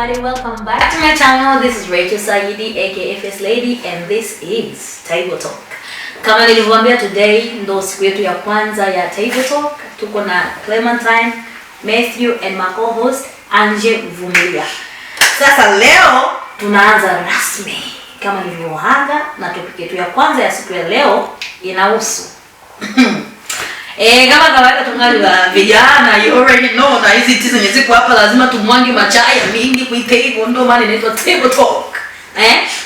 everybody, welcome back to my channel. This is Rachel Sayidi aka First Lady and this is Table Talk. Kama nilivyoambia, today ndo siku yetu ya kwanza ya Table Talk. Tuko na Clementine, Matthew and my co-host Anje Vumilia. Sasa leo tunaanza rasmi kama nilivyoanga, na topic yetu ya kwanza ya siku ya leo inahusu kama kawaida tungali wa vijana, you already know na hizi tizi zenye ziko hapa lazima tumwange machai mingi kuite hivyo, ndio maana inaitwa Table Talk.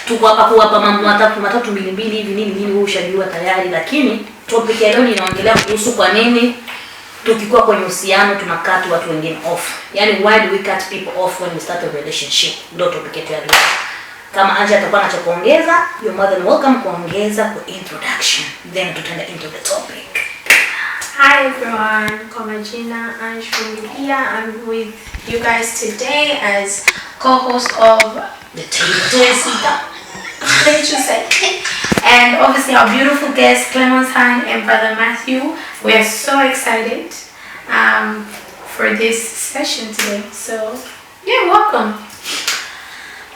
Tuko hapa kuwapa mambo matatu mbili hivi nini wewe ushajua tayari, lakini topic ya leo inaongelea kuhusu kwa nini tukikuwa kwenye uhusiano tunakat watu wengine off. Yaani why do we cut people off when we start a relationship? Ndio topic yetu ya leo. Kama Anja atakuwa anachokuongeza, you're more than welcome kuongeza kwa introduction, then tutaenda into the topic. Hi everyone, kwa majina Anje Vumilia. I'm with you guys today as co-host of The Table Talk. And obviously our beautiful guests Clementine and Brother Matthew. We are so excited for this session today. So yeah, welcome.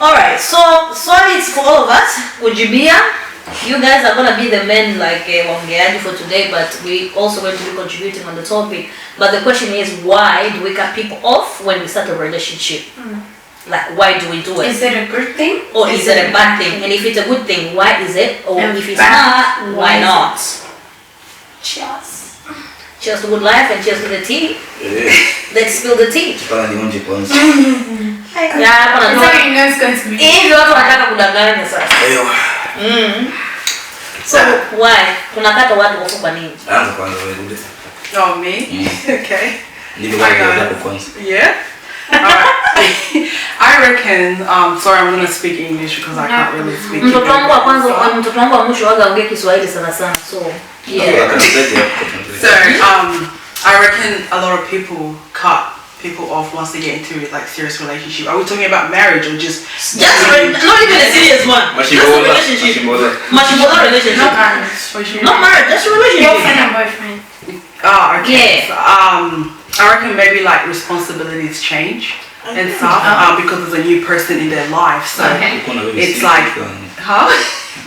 Alright, so it's for all of us. Ujibia, you guys are gonna be the men like Wangeaji for today, but we also going to be contributing on the topic. But the question is, why do we cut people off when we start a relationship? Like, why do we do it? Is it a good thing? Or is it a bad thing? And if it's a good thing, why is it? Or if it's not, why not? Cheers. Cheers to good life and cheers to the tea. Let's spill the tea. Yeah, it's going to be. So why? Tunakata watu off kwa nini? Anza kwanza wewe. Oh, me? Okay. Yeah. Alright. I reckon, sorry, I'm going to speak English because I can't really speak English. Mtoto wangu wa mwisho waga ongea Kiswahili sana. So, yeah. So, I reckon a lot of people cut people off once they get into like serious relationship. Are we talking about marriage or just not even a serious one? Just a relationship. Machimbola relationship. Not marriage. Not marriage. Just a relationship. Girlfriend and boyfriend. Oh, okay. Yeah. I reckon maybe like responsibilities change and stuff because there's a new person in their life. So it's like,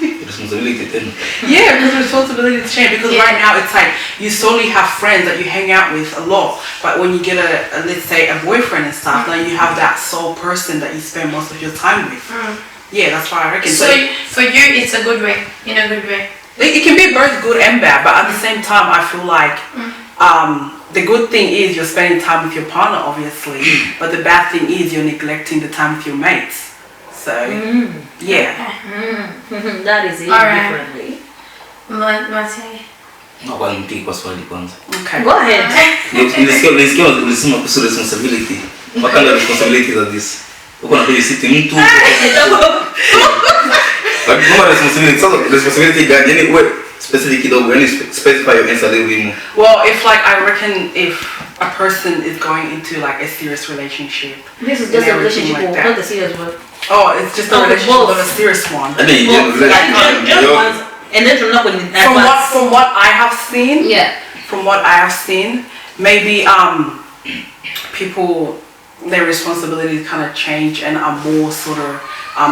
responsibility then. Yeah, because responsibilities change. Because right now it's like you solely have friends that you hang out with a lot, but when you get a let's say a boyfriend and stuff, now you have that sole person that you spend most of your time with. Yeah, that's what I reckon. So for you, it's a good way. In a good way. It can be both good and bad, but at the same time, I feel like the good thing is you're spending time with your partner, obviously, but the bad thing is you're neglecting the time with your mates. So, yeah. That is it. Alright. Differently. Okay. Go ahead. Ulisema kuhusu responsibility. What kind of responsibilities are this? Uko na babysit mtu. But no responsibility gani? Yani wewe specific kidogo, yani specify your answer a little bit more. Well, if like I reckon if a person is going into like a serious relationship. This is just a relationship, like not a serious one. Oh, it's just a relationship, but a serious one. I mean, and then from what I have seen, from what I have seen, maybe people, their responsibilities kind of change and are more sort of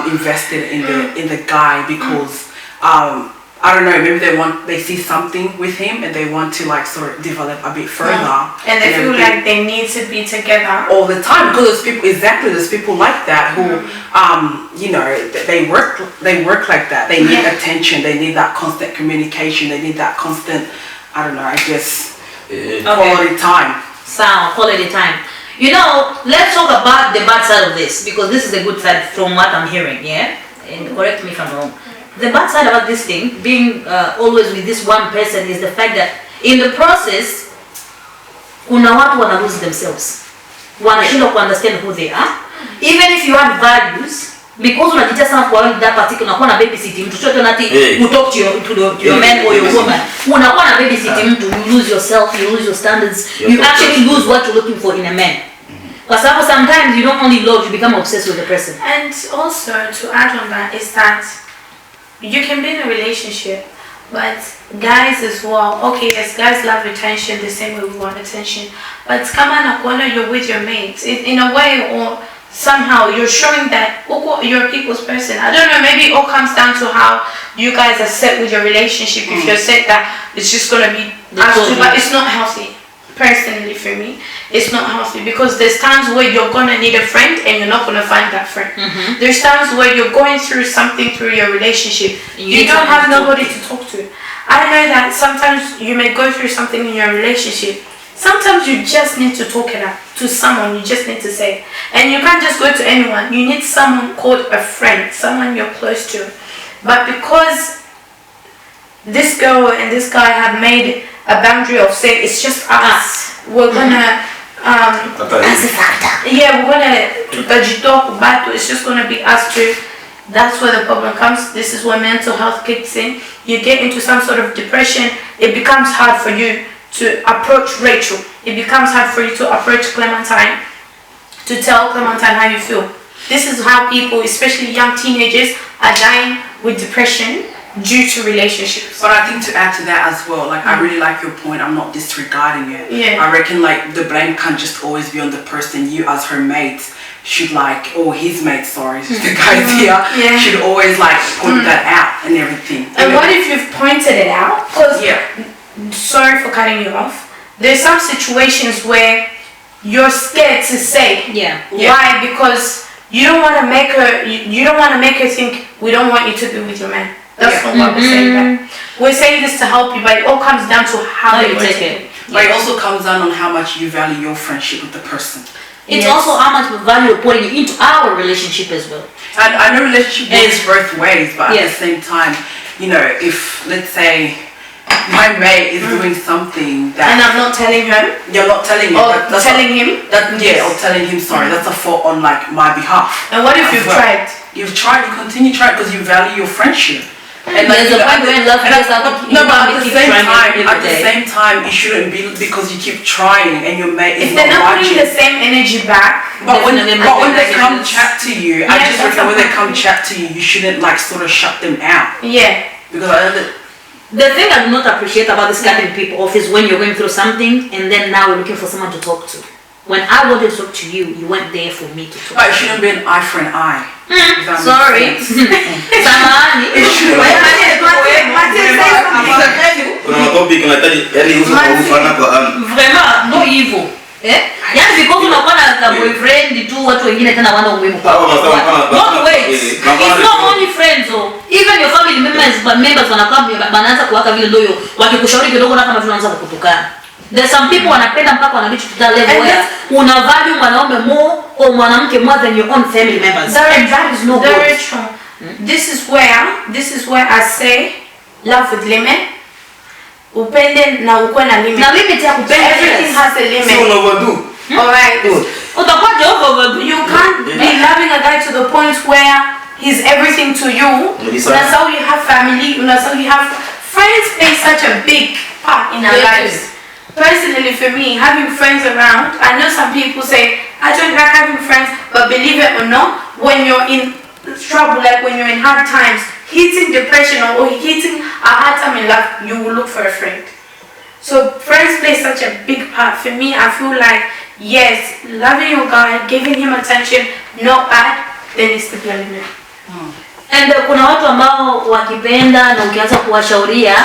invested in the guy because I don't know, maybe they see something with him and they want to like sort of develop a bit further. And they feel like they need to be together all the time because there's people like that who you know, they work like that. They need attention, they need that constant communication, they need that constant, I don't know, I guess quality time. Quality time. You know, let's talk about the bad side of this because this is a good side from what I'm hearing, yeah? And correct me if I'm wrong. The bad side about this thing, being always with this one person, is the fact that in the process, kuna watu wana lose themselves. Wanashindwa ku understand who they are. Even if you have values, because unajitia sana kwa that particular, unakuwa na babysitting mtu chochote nati you talk to your man or your woman. Unakuwa na babysitting mtu, you lose yourself, you lose your standards, you actually lose what you're looking for in a man. Because sometimes you don't only love, you become obsessed with the person. And also to add on that is that you can be in a relationship, but guys as well. Okay, yes, guys love attention the same way we want attention. But come on, you're with your mates in a way, or somehow you're showing that you're a people's person. I don't know, maybe it all comes down to how you guys are set with your relationship. If you're set that it's just gonna be us two, but it's not healthy. Personally, for me, it's not healthy because there's times where you're gonna need a friend and you're not gonna find that friend. There's times where you're going through something through your relationship. You don't have nobody to talk to. I know that sometimes you may go through something in your relationship. Sometimes you just need to talk it out to someone. You just need to say, and you can't just go to anyone. You need someone called a friend, someone you're close to. But because this girl and this guy have made a boundary of saying it's just us, we're gonna we're gonna it's just gonna be us two. That's where the problem comes. This is where mental health kicks in. You get into some sort of depression. It becomes hard for you to approach Rachel. It becomes hard for you to approach Clementine, to tell Clementine how you feel. This is how people, especially young teenagers, are dying with depression due to relationships. But I think to add to that as well, like I really like your point, I'm not disregarding it. Yeah. I reckon like the blame can't just always be on the person. You as her mate should like, or his mate, sorry, the guys here, should always like point that out and everything. And what if you've pointed it out? Because, sorry for cutting you off, there's some situations where you're scared to say. Why? Because you don't want to make her, you don't want to make her think we don't want you to be with your man. That's not what we're saying. That we're saying this to help you, but it all comes down to how you take it. But it also comes down on how much you value your friendship with the person. It's also how much value you're putting into our relationship as well. And I know relationship works both ways, but at the same time, you know, if let's say my mate is doing something that, and I'm not telling her, you're not telling me, or telling him, or telling him, sorry, that's a fault on like my behalf. And what if you've tried? You've tried, you continue trying because you value your friendship. And like, there's a point when love gets out of you. No, but at the same time, it shouldn't be because you keep trying and your mate is if they're not putting the same energy back. But when they come chat to you, I just reckon when they come chat to you, you shouldn't like sort of shut them out. Yeah. Because the thing I do not appreciate about this cutting people off is when you're going through something and then now you're looking for someone to talk to. When I wanted to talk to you, you weren't there for me to talk to. But it shouldn't be an eye for an eye. Sorry. Samahani. It shouldn't Vraiment, no evil. Yani because unakuwa na boyfriend tu watu wengine tena wana umuhimu kwa. Not wait. It's not only friends or even your family members wanakuwa wanaanza kuwaka vile ndio wakikushauri kidogo na kama vile wanaanza kukutukana. There's some people wanapenda mpaka wanareach to that level where una value mwanaume more or mwanamke more than your own family members. And that is no good. Very true. This is where I say love with limit. Upende na ukwe na limit. Na limit ya kupenda. Everything has a limit. So overdo. Alright. Utakuwa overdo. You can't be loving a guy to the point where he's everything to you. That's how you have family. That's how you have friends. Play such a big part in our lives. Personally, for me, having friends around, I know some people say, I don't like having friends, but believe it or not, when you're in trouble, like when you're in hard times, hitting depression or hitting a hard time in life, you will look for a friend. So friends play such a big part. For me, I feel like, yes, loving your guy, giving him attention, not bad, then it's the limit. And kuna watu ambao wakipenda na ukianza kuwashauria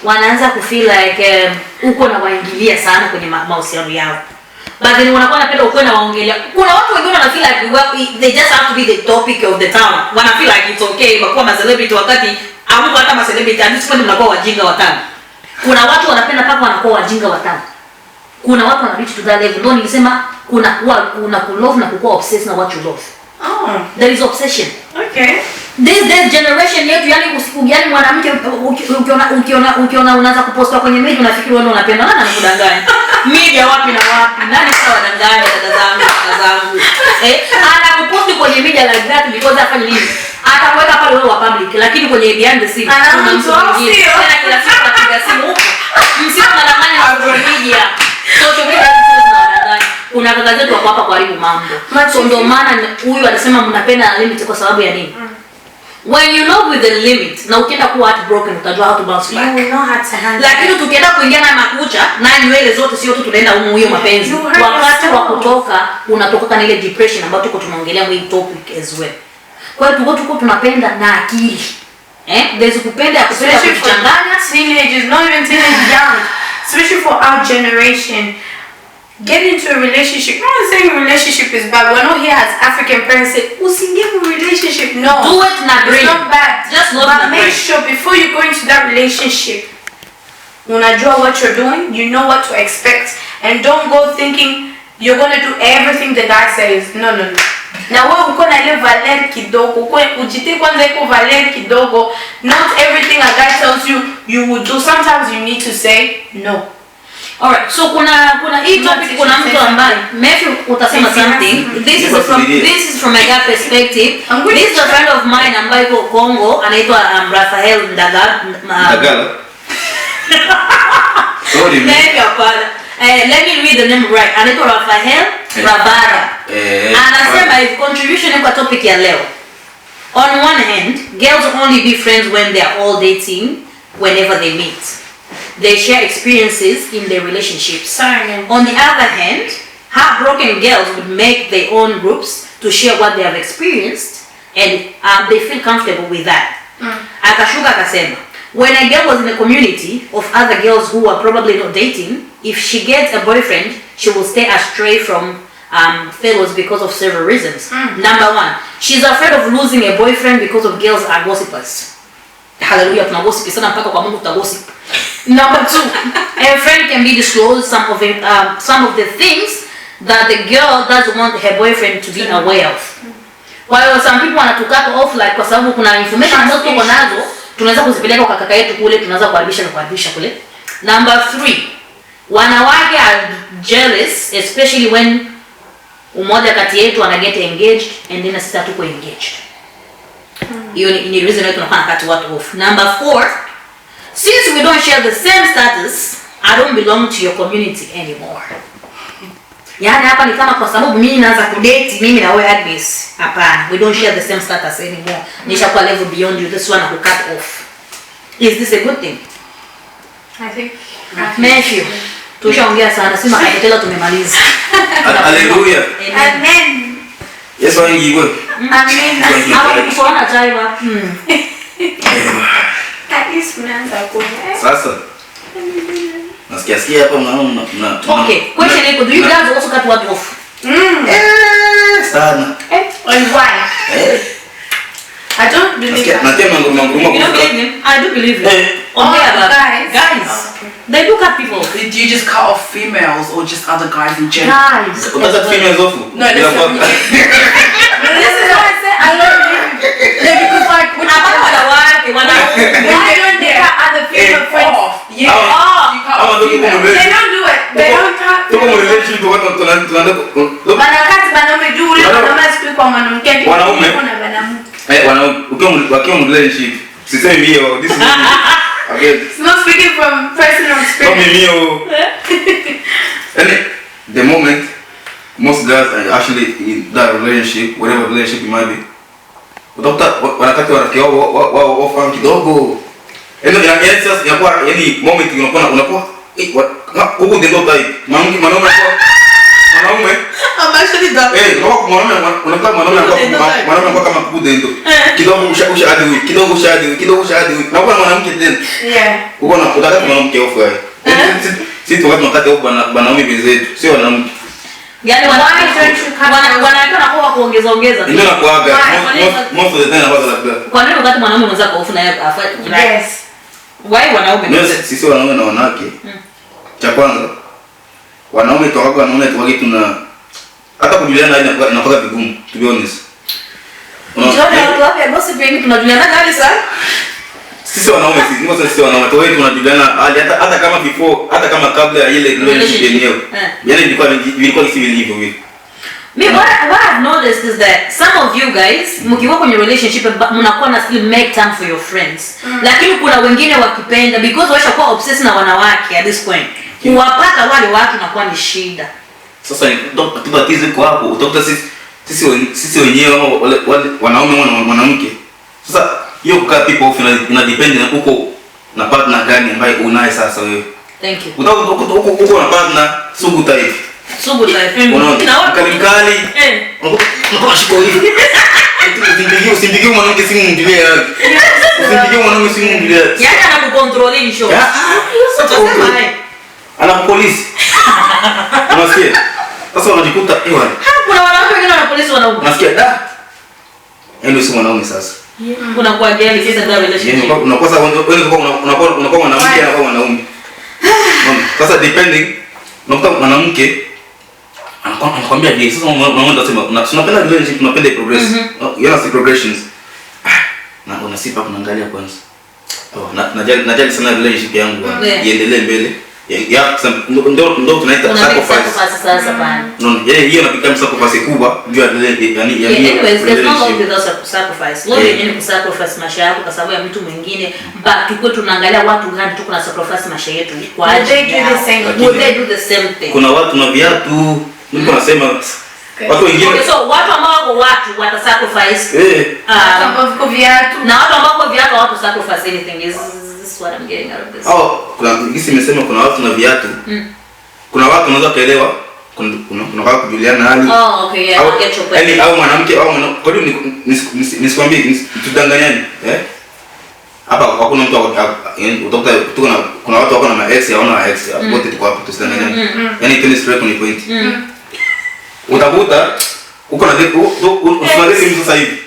wanaanza kufeel like uko na waingilia sana kwenye mahusiano yao. But then wanakuwa napenda uko na waongelea. Kuna watu wengine wana feel like they just have to be the topic of the town. Wana feel like it's okay bakuwa ma celebrity wakati hamuko hata ma celebrity hadi mnakuwa wajinga watano. Kuna watu wanapenda paka wanakuwa wajinga watano. Kuna watu wana reach to that level. Ndio nilisema kuna love na kukuwa obsessed na what you love. Oh, there is obsession. Okay. This generation yetu yani mwanamke ukiona unaanza kuposta kwenye media unafikiri wewe unapenda nani anakudanganya. Media wapi na wapi? Nani sawa wadanganya dada zangu. Anakuposti kwenye media like that because afanye nini? Atakuweka pale wewe wa public lakini kwenye behind the scene kuna mtu mwingine. Tena kila siku anapiga simu huko. Msio mnadanganya na media. Social media zinadanganya. Kuna kaka zetu hapa kuharibu mambo. So ndio maana huyu anasema mnapenda na limit kwa sababu ya nini? When you love with the limit, na ukienda kuwa heartbroken utajua how to bounce back. You know how to handle. Lakini tukienda kuingia na makucha na nywele zote sio tu tunaenda hiyo mapenzi. Wakati wa kutoka unatoka na ile depression ambayo tuko tunaongelea hii topic as well. Kwa hiyo tuko tunapenda na akili. There's kupenda kuchanganya teenagers, not even teenagers, young. Especially for our generation. Get into a relationship. No one's saying a relationship is bad. We're not here as African parents say, "Usingemu relationship." No. Do it na It's not bad. Just love but make sure before you go into that relationship, unajua what you're doing, you know what to expect, and don't go thinking you're gonna do everything the guy says. No. Na wewe uko na ile valer kidogo, uko ujite kwanza iko valer kidogo. Not everything a guy tells you you will do. Sometimes you need to say no. Alright, so kuna hii topic kuna mtu ambaye maybe utasema something. This is from my guy perspective. This is a friend of mine ambaye yuko Congo anaitwa Rafael Ndagala. Sorry man. Let me read the name right. Anaitwa Rafael Rabara. Anasema his contribution kwa topic ya leo. On one hand, girls only be friends when they are all dating whenever they meet. They share experiences in their relationships. On the other hand, heartbroken girls would make their own groups to share what they have experienced, and they feel comfortable with that. Akashuka akasema, when a girl was in a community of other girls who are probably not dating, if she gets a boyfriend, she will stay astray from fellows because of several reasons. Number one, she's afraid of losing a boyfriend because of girls are gossipers. Hallelujah, tunagossip sana mpaka kwa Mungu tutagossip. Number two, a friend can be disclosed some of the things that the girl doesn't want her boyfriend to be aware of. While some people wanatukata off like kwa sababu kuna information ambazo tuko nazo, tunaweza kuzipeleka kwa kaka yetu kule, tunaweza kuharibisha kule. Number three, wanawake are jealous, especially when umoja kati yetu ana get engaged and then sisi hatuko engaged. Hiyo ni reason why tunafanya kati watu off. Number four, since we don't share the same status, I don't belong to your community anymore. Yaani hapa ni kama kwa sababu mimi naanza kudate mimi na wewe Agnes. Hapana, we don't share the same status anymore. Nishakuwa level beyond you, this one I cut off. Is this a good thing? I think. Matthew, tushaongea sana, sima kaketela tumemaliza. Hallelujah. Amen. Yes, wengi wewe. Amen. Hapo kuona taiwa. At least mnaanza kuona. Sasa. Nasikia hapa mnaona Okay, question iko, do you guys also cut what off? Sana. And why? I don't believe that. Natia You don't believe me? I do believe it. Guys. They do cut people. Do you just cut off females or just other guys in general? Guys. Utaka females off? No, this is why I said I don't believe it. Yeah, because like when why don't they cut other female friends off? Yeah. You cut off females. They don't do it. They don't cut. Tuko mu relationship tunaenda Banakati banaume juu ule wanaume siku kwa mwanamke. Wanaume. Wanaume. Wakiwa mu relationship. Sisemi hiyo. This is okay. It's not speaking from personal experience. And the moment most guys are actually in that relationship, whatever relationship it might be, utakuta wanataka warafiki wao wafahamu kidogo. Inakuwa yani moment unakuwa huko ndio type. Mwanaume I'm actually done. Unataka mwanaume kwa kama kuku ndio. Kidogo ushahidi. Na kwa mwanamke tena. Yeah. Uko na utaka mwanamke off guy. Sisi tunataka off wanaume wenzetu, sio wanamke. Yaani wanataka kwa kuongeza. Ndio nakuaga. Most of the time about like that. Kwa nini wakati mwanaume mwanza kwa off na yeye afanye? Yes. Why wanaume? Sisi wanaume na wanawake. Cha kwanza wanaume tuwako wanaona tuwage tuna hata kujuliana inakuwa vigumu, to be honest. Watu wapi gossip wengi tunajuliana kali sana? Sisi wanaume sisi wanaume tunajuliana hata kama before, hata kama kabla ya ile relationship yenyewe. Yaani ilikuwa hivyo. Me what I've noticed is that some of you guys mkiwa kwenye relationship mnakuwa na still make time for your friends. Lakini kuna wengine wakipenda because washakuwa obsessed na wanawake at this point. Kuwapata wale watu nakuwa ni shida. Sasa tubatize kwa hapo utakuta sisi wenyewe wale wanaume na mwanamke Sasa hiyo kukaa people off ina depend na uko na partner gani ambaye unaye sasa wewe. Thank you. Uko na partner sugu type. Sugu type. Unaona? Mkali. Unakuwa shiko hivi. Usimpigie mwanamke simu mdilie yake. Usimpigie mwanamke simu mdilie yake. Yaani anakucontrol in short. Sasa ana polisi. Unasikia? Sasa unajikuta ewa. Kuna wanawake wengine wana polisi wanaume. Unasikia da? Ndio si mwanaume sasa. Unakuwa gani sasa ndio relationship? Unakuwa sasa unakuwa mwanamke na mwanaume. Sasa depending unakuta mwanamke anakuambia je, sasa mwanaume anasema tunapenda relationship, tunapenda progress. Yana si progressions. Na unasipa kuangalia kwanza. Najali sana relationship yangu iendelee mbele. Ndio tunaita sacrifice sasa bana. Hiyo inapiga sacrifice kubwa juu ya there's no love without sacrifice. Love yenyewe ni sacrifice maisha yako kwa sababu ya mtu mwingine, but tukwe tunaangalia watu gani tuko na sacrifice maisha yetu kwa ajili ya they do the same thing. Kuna watu na viatu, niko nasema watu wengine. Okay, so watu ambao watu wata sacrifice watu ambao viatu na watu ambao viatu watu sacrifice anything is what I'm getting out of this. Kuna hisi nimesema kuna watu na viatu. Kuna watu unaweza kuelewa, kuna watu kujuliana hali. Okay, yeah, I get your point. Yaani au mwanamke au kwa hiyo nisikwambie tudanganyane, hapa hakuna mtu utakuta kuna watu wako na ma ex hawana ex, wote tuko hapa tusidanganyane. Yaani tena straight on point. Utakuta uko na usimalize mtu sasa hivi.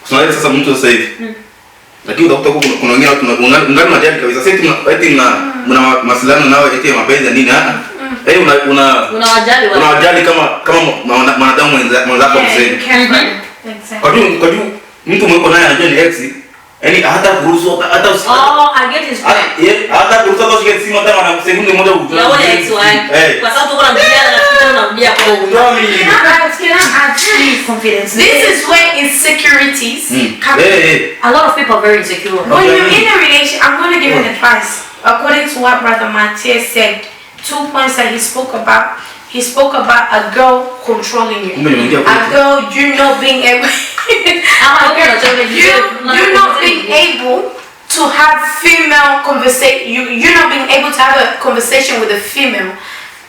Usimalize sasa mtu sasa hivi. Lakini utakuta kuna wengine watu ungali unajali kabisa sasa eti mna maslahi nao eti mapenzi nini unawajali kama mwanadamu mwenzako mzee. Kwa hiyo mtu mwiko naye anajua ni ex, yani hata kuruhusu hata I get his point. Hata kuruhusu hata ushike simu hata na sekunde moja ujue. Yaone ex wake. Kwa sababu tuko na mjadala na kitu unarudia kwa undani. Confidence. This is where insecurities come. A lot of people are very insecure. When you're in a relationship, I'm going to give an advice. According to what Brother Matthias said, 2 points that he spoke about. He spoke about a girl controlling you. A girl, you not being able you're not being able to have female conversation. You're not being able to have a conversation with a female.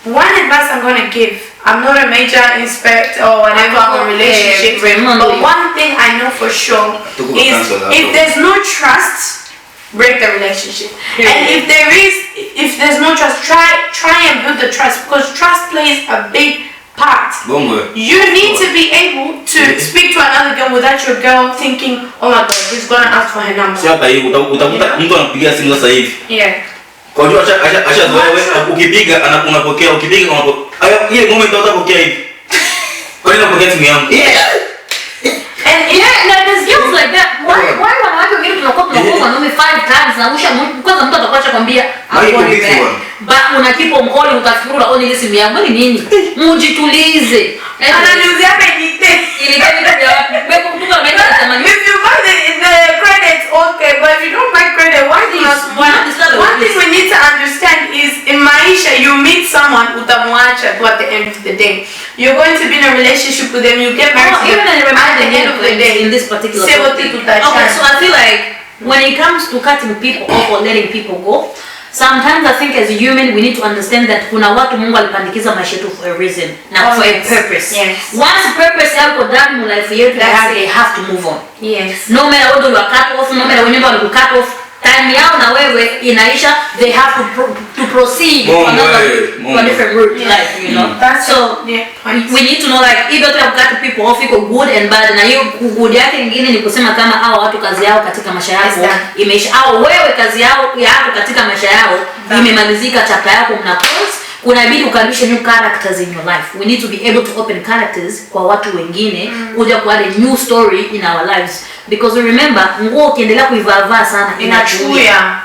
One advice I'm going to give, I'm not a major expert or whatever on relationships, but one thing I know for sure is if there's no trust, break the relationship. And if there's no trust, try and build the trust, because trust plays a big part. You need to be able to speak to another girl without your girl thinking, oh my god, he's gonna ask for her number. Yeah. Kwa hiyo acha wewe ukipiga unapokea ukipiga ile moment utapokea hivi. Kwa nini unapokea simu yangu? And yeah, there's girls like that. Why wanawake wengine tunakuwa wanaume 5 times na usha kwanza mtu atakuacha kwambia but una keep on calling utafikiri unaona ile simu yangu ni nini? Mujitulize. Ananiuzia penite. Ile penite ya wapi? Beko mtu anaenda tamani. If you buy the credit, okay, but if you don't buy credit, one thing we need to understand is in maisha you meet someone utamwacha at the end of the day. You're going to be in a relationship with them, you get married to them at the end of the day. In this particular topic. Okay, so I feel like when it comes to cutting people off or letting people go, sometimes I think as a human we need to understand that kuna watu Mungu alipandikiza maisha yetu for a reason, not for a purpose. Yes. Once purpose yako done in life yetu, they have to move on. Yes. No matter what you are cut off, no matter when you are cut off, time yao na wewe inaisha, they have to proceed for different route life, you know. So we need to know like if you cut people off iko good and bad, na hiyo good yake nyingine ni kusema kama hao watu kazi yao katika maisha yako imeisha, au wewe kazi yako katika maisha yao imemalizika, chapter yako mna close. Unabidi ukaribishe new characters in your life. We need to be able to open characters kwa watu wengine kuja kwa a new story in our lives, because we remember nguo ukiendelea kuivaa sana inachuya.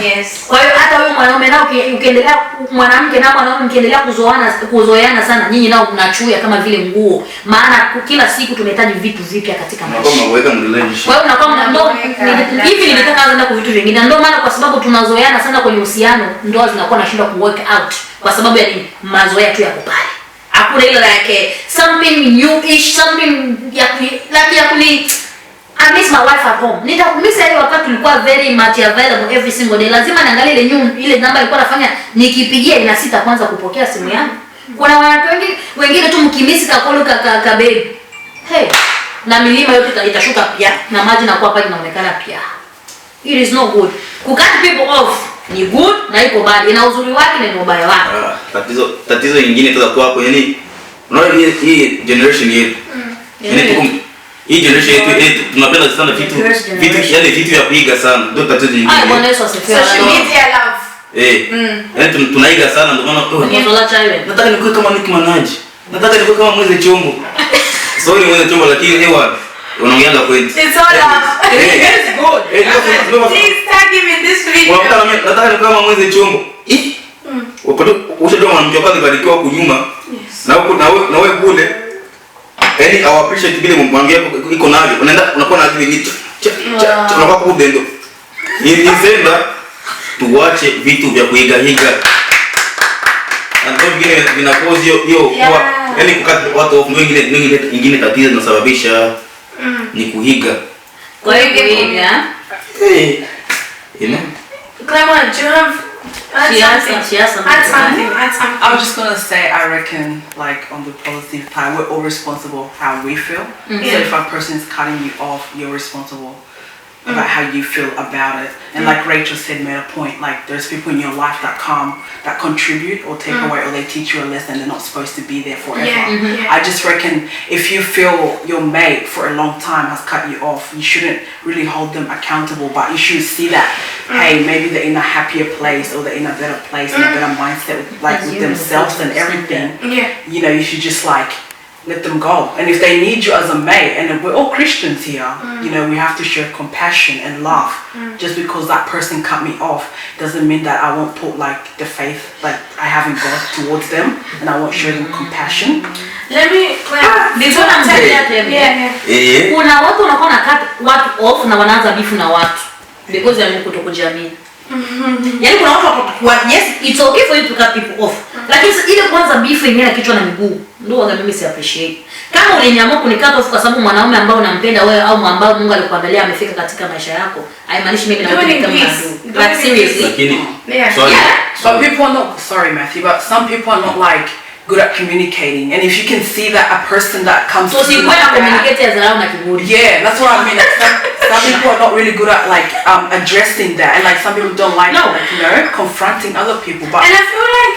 Yes. Kwa hiyo hata wewe mwanaume nao ukiendelea, mwanamke na mwanaume mkiendelea kuzoeana sana, nyinyi nao mnachuya kama vile nguo, maana kila siku tunahitaji vitu vipya katika maisha. Kwa hiyo unakuwa ndo hivi nilitaka anza kwa vitu vingine, ndio maana kwa sababu tunazoeana sana kwenye uhusiano, ndoa zinakuwa nashinda ku work out kwa sababu ya nini? Mazoea tu yako pale. Hakuna ile like something newish, something ya kuni I miss my wife at home. Nitakumisa ile wakati tulikuwa very much available every single day. Lazima niangalie ile namba ilikuwa nafanya nikipigia inasita kwanza kupokea simu yangu. Kuna wanawake wengine tu mkimisi kakolo ka baby. Hey, na milima yote itashuka pia na maji na kwa pale inaonekana pia. It is not good. Kucut people off ni good na iko bad. Ina uzuri wake na ina ubaya wake. Tatizo nyingine tutakuwa hapo, yani unaona hii generation yetu. Yani hii generation yetu tunapenda sana vitu yani vitu vya kuiga sana. Ndio tatizo nyingine. Ah, Bwana Yesu asifiwe. Social media love. Yani tunaiga sana ndio maana nataka nikuwe kama Nicki Minaj. Nataka nikuwe kama Mweze Chombo. Sorry Mweze Chombo, lakini ewa unaongea kweli. It's all love. It's good. Please tag him in this video. Nataka nikuwe kama Mweze Chombo. Ushajua mwanamke wako alibarikiwa huko nyuma. Na wewe kule. Yani I appreciate vile mwanamke wako iko navyo. Unakuwa na zile vitu. Unakuwa kudendo. Nisema tuache vitu vya kuiga. Ndio vingine vinakozi hiyo kwa yani kukata watu wengine tatizo linasababisha ni kuiga. Kwa hiyo kuiga. Clement, do you have something? I was just gonna say, I reckon, like on the positive side, we're all responsible how we feel. So if a person is cutting you off, you're responsible about how you feel about it. And like Rachel said, made a point, like there's people in your life that contribute or take away, or they teach you a lesson. They're not supposed to be there forever. I just reckon if you feel your mate for a long time has cut you off, you shouldn't really hold them accountable, but you should see that, hey, maybe they're in a happier place, or they're in a better place, in a better mindset with themselves and everything. You know, you should just like let them go. And if they need you as a mate, and we're all Christians here, you know, we have to show compassion and love. Just because that person cut me off doesn't mean that I won't put like the faith that I have in God towards them, and I won't show them compassion. Let me Before I'm telling you, kuna watu wanakuwa na cut watu off na wanaanza bifu na watu because ya kutokujiamini. Yaani kuna watu yes, it's okay for you to cut people off. Lakini ile kwanza beef yenyewe na kichwa na miguu ndio wanga mimi si appreciate. Kama uliniamua kunicut off kwa sababu mwanaume ambao unampenda wewe au ambao Mungu alikuandalia amefika katika maisha yako, haimaanishi mimi na wewe kama ndugu. But seriously. Lakini But people are not, sorry Matthew, but some people are not like good at communicating, and if you can see that a person that comes so to you like that, yeah, that's what I mean. Like some people are not really good at like addressing that, and like some people don't like like, you know, confronting other people. But and I feel like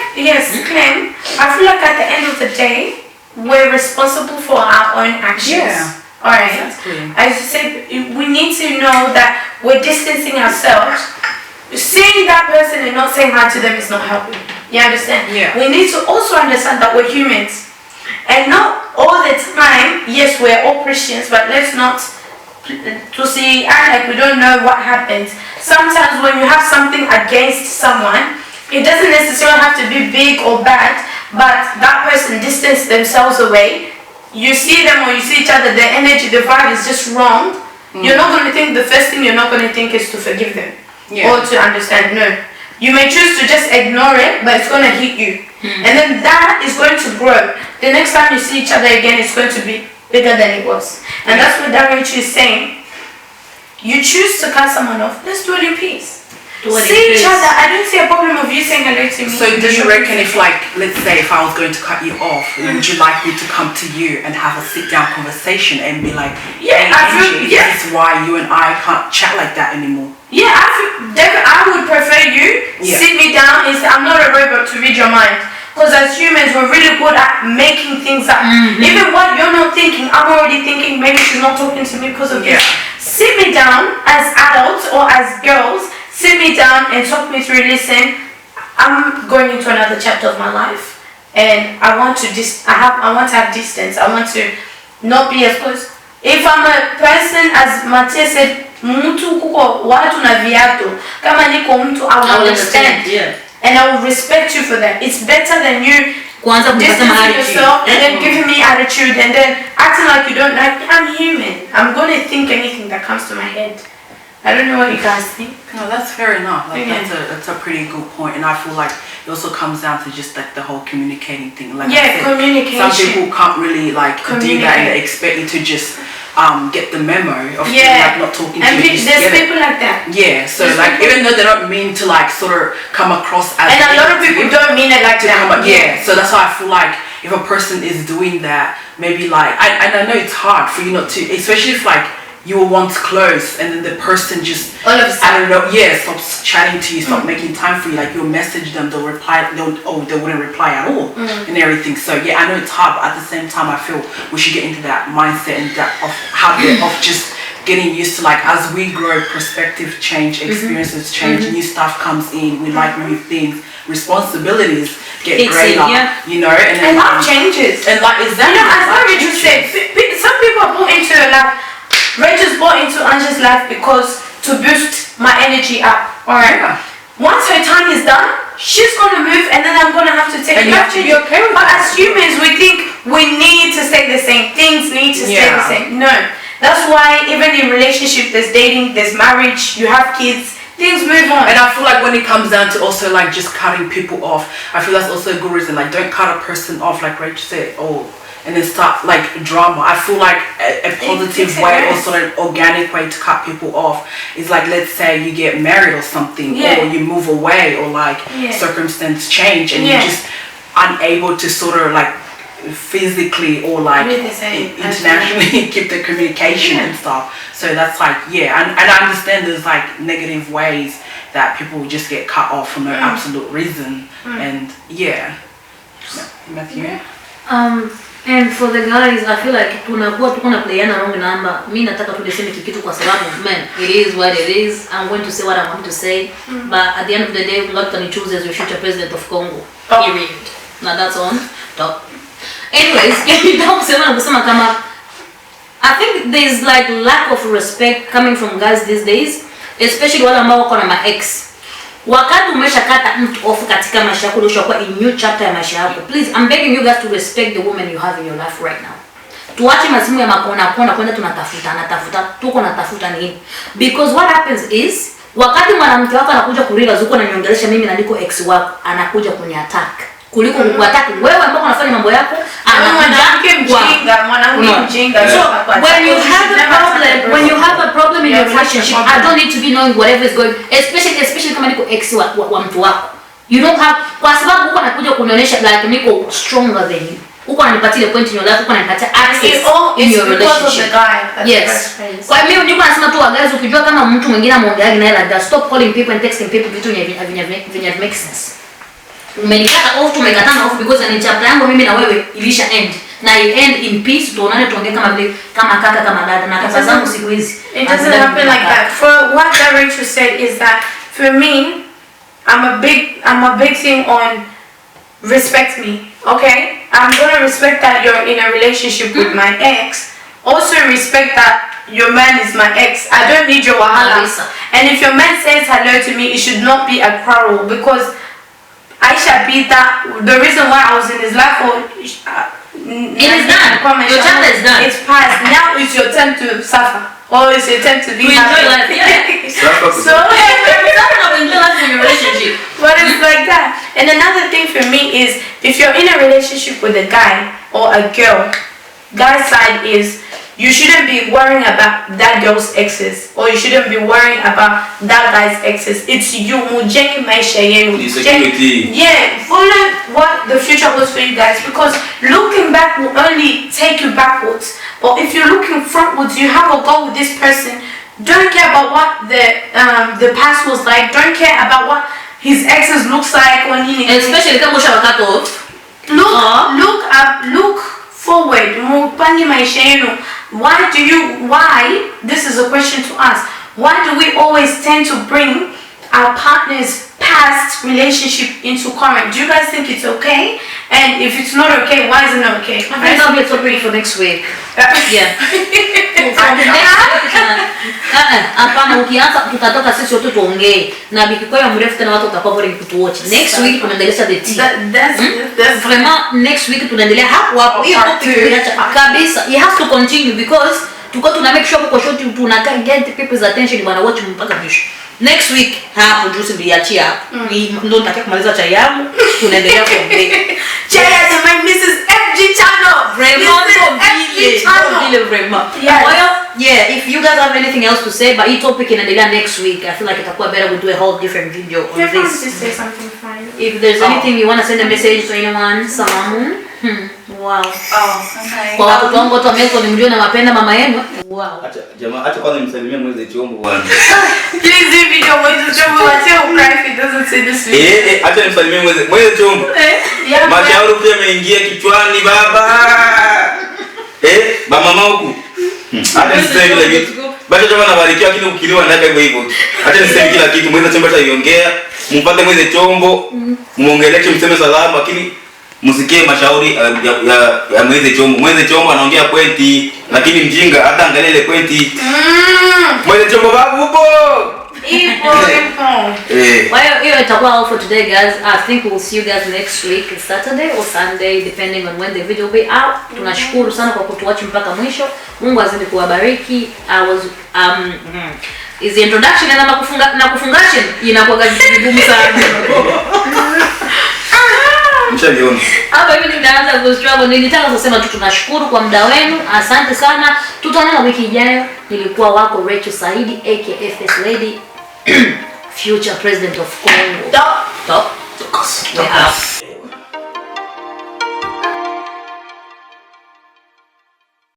Clem, I feel like at the end of the day, we're responsible for our own actions. Alright. Exactly. As you said, we need to know that we're distancing ourselves. Seeing that person and not saying hi to them is not helping. You understand? Yeah. We need to also understand that we're humans. And not all the time, yes, we're all Christians, but let's not act like we don't know what happens. Sometimes when you have something against someone, it doesn't necessarily have to be big or bad, but that person distanced themselves away. You see them or you see each other, the energy, the vibe is just wrong. You're not going to think, the first thing you're not going to think is to forgive them. Or to understand. No, you may choose to just ignore it, but it's going to hit you, and then that is going to grow. The next time you see each other again, it's going to be bigger than it was. And that's what Darich is saying. You choose to cut someone off, let's do it in peace. See each other. I don't see a problem of you saying hello to me. so do you reckon if, like, let's say if I was going to cut you off, would you like me to come to you and have a sit-down conversation and be like, yeah, hey, I feel, this is why you and I can't chat like that anymore? Yeah, I would prefer you sit me down and say, I'm not a robot to read your mind. Because as humans, we're really good at making things up. Even what you're not thinking, I'm already thinking maybe she's not talking to me because of this. Sit me down as adults or as girls, sit me down and talk me through, listen, I'm going into another chapter of my life. And I want to have distance. I want to not be as close. If I'm a person, as Matthias said, mtu kuko watu na viatu. Kama niko mtu, I will understand. And I will respect you for that. It's better than you distancing yourself and then giving me attitude and then acting like you don't like me. I'm human. I'm going to think anything that comes to my head. I don't know what you guys think. No, that's fair enough. Like that's a pretty good point, and I feel like it also comes down to just like the whole communicating thing. Like I said, communication. Some people can't really like do that, and they expect you to just get the memo of like not talking to you. There's people like that. Yeah, so there's like even though they don't mean to like sort of come across as, and a lot of people don't mean it like that. Yeah, so that's why I feel like if a person is doing that, maybe like I know it's hard for you not to, especially if like you were once close and then the person just all of a sudden, I don't know, stops chatting to you, stop making time for you, like you'll message them, they'll reply, they wouldn't reply at all and everything. So yeah, I know it's hard, but at the same time I feel we should get into that mindset and that of habit of just getting used to, like, as we grow, perspective change, experiences change, new stuff comes in, we like new things, responsibilities get greater, you know, and life changes. And like, exactly. You know, as Rachel said, some people are born into a life. Rachel's born into Angela's life because to boost my energy up. Alright. Yeah. Once her time is done, she's gonna move and then I'm gonna have to take and you have to be okay with But as humans, we think we need to stay the same. Things need to stay the same. No. That's why even in relationship, there's dating, there's marriage, you have kids, things move on. And I feel like when it comes down to also like just cutting people off, I feel that's also a good reason. Like, don't cut a person off, like Rachel said, and then start like drama. I feel like a positive way, also an organic way to cut people off is like, let's say you get married or something, or you move away, or like circumstances change and you're just unable to sort of like physically or like internationally keep the communication and stuff. So that's like, and I understand there's like negative ways that people just get cut off for no absolute reason. And Matthew? And for the guys, I feel like tunakuwa tuko na playana wrong number. Mimi nataka tuliseme kitu kwa sababu man, it is what it is. I'm going to say what I want to say. But at the end of the day, God can choose as your future president of Congo. Period. Now that's on top. Anyways, I think there's like lack of respect coming from guys these days, especially wale ambao wako na ma ex. Wakati umeshakata mtu off katika maisha yako, ushakuwa in new chapter ya maisha yako. Please, I'm begging you guys to respect the woman you have in your life right now. Tuache masimu ya makona kwenda tunatafuta, tuko natafuta nini? Because what happens is, wakati mwanamke wako anakuja kurila zuko na niongelesha mimi na niko ex wako, anakuja kuniattack. Kuliko kukuattack wewe ambao unafanya mambo yako, mwanamke mjinga. So when you have a problem in your relationship, I don't need to be knowing whatever is going, especially kama niko ex wa mtu wako. You don't have, kwa sababu uko anakuja kunionyesha like niko stronger than you. Uko ananipatia point in your life, uko ananipatia access in your relationship. Yes. Kwa hiyo niko nasema tu guys, ukijua kama mtu mwingine ameongeaga naye like that, stop calling people and texting people vitu vyenye make sense. Umenikata off, tumekatana off because ni chapter yangu mimi na wewe ilisha end. Na you end in peace, tuonane tuongee kama vile kama kaka kama dada na kaka zangu siku hizi. It doesn't happen like that. For what that Rachel said is that for me, I'm a big thing on respect me. Okay? I'm gonna respect that you're in a relationship with my ex. Also respect that your man is my ex. I don't need your wahala. And if your man says hello to me, it should not be a quarrel because Aisha Peter, the reason why I was in his life, it is done. Your chapter is done. It's past. Now it's your turn to suffer. Or it's your turn to be happy. Enjoy life. So enjoy life in your relationship. But it's like that. And another thing for me is, if you're in a relationship with a guy or a girl, guy's side is, you shouldn't be worrying about that girl's exes, or you shouldn't be worrying about that guy's exes. It's you, mujenge maisha yenu. Follow what the future was for you guys, because looking back will only take you backwards. But if you're looking frontwards, you have a goal with this person. Don't care about what the past was like. Don't care about what his exes looks like when he. Especially kama cut off. Look forward. Mupange maisha yenu. Why, this is a question to ask, why do we always tend to bring our partner's past relationship into current? Do you guys think it's okay? And if it's not okay, why is it not okay? I think that'll be a topic for next week. Yeah. For the next week, hapana, ukianza tutatoka sisi wote tuongee na bikikoya mrefu tena watu watakuwa boring kutuwatch. Next week tunaendelea the tea. That's vraiment next week tunaendelea hapo. Hiyo topic kabisa. You have to continue because tuko tuna make sure kwa short tunaka get people's attention wana watch mpaka mwisho. Next week hapo juice ndiachia hapo. Ndio nitakia kumaliza chai yangu tunaendelea kuongea. Chai ya my Mrs. FG channel. Raymond Yeah, if you guys have anything else to say, but each topic in the next week, I feel like it's better we do a whole different video on Everyone this. just say something fine. If there's anything you want to send a message to anyone, Salamu. Wow. Okay. Kwa watu wangu watu wa Melton mjue na mapenda mama yenu. Wow. Acha kwanza nimsalimie mweze chombo bwana. Please do video mweze chombo until cry if it doesn't say this video. Acha nimsalimie mweze chombo. Yeah. Mashauri pia yameingia kichwani baba. Ba mama huku. Acha niseme kila kitu. Bado jamaa anabarikiwa lakini ukiliwa ndaka hivyo hivyo. Acha niseme kila kitu. Mweze chombo ataiongea. Mpate mweze chombo. Muongelee mseme salamu lakini musikie mashauri ya mweze chombo. Mweze chombo anaongea pointi lakini mjinga hata angalia ile pointi. Mweze chombo babu upo. Ipo. Well, hiyo itakuwa all for today guys. I think we'll see you guys next week, Saturday or Sunday depending on when the video will be out. Tunashukuru sana kwa kutuwatch mpaka mwisho. Mungu azidi kuwabariki. Is the introduction na kufungation inakuwa vigumu sana. Mshaviona. Hapa hivi ninaanza kustruggle. Nilitaka kusema tu tunashukuru kwa muda wenu. Asante sana. Tutaonana wiki ijayo. Nilikuwa wako Rachel Saidi aka First Lady future president of Congo. Top. We out.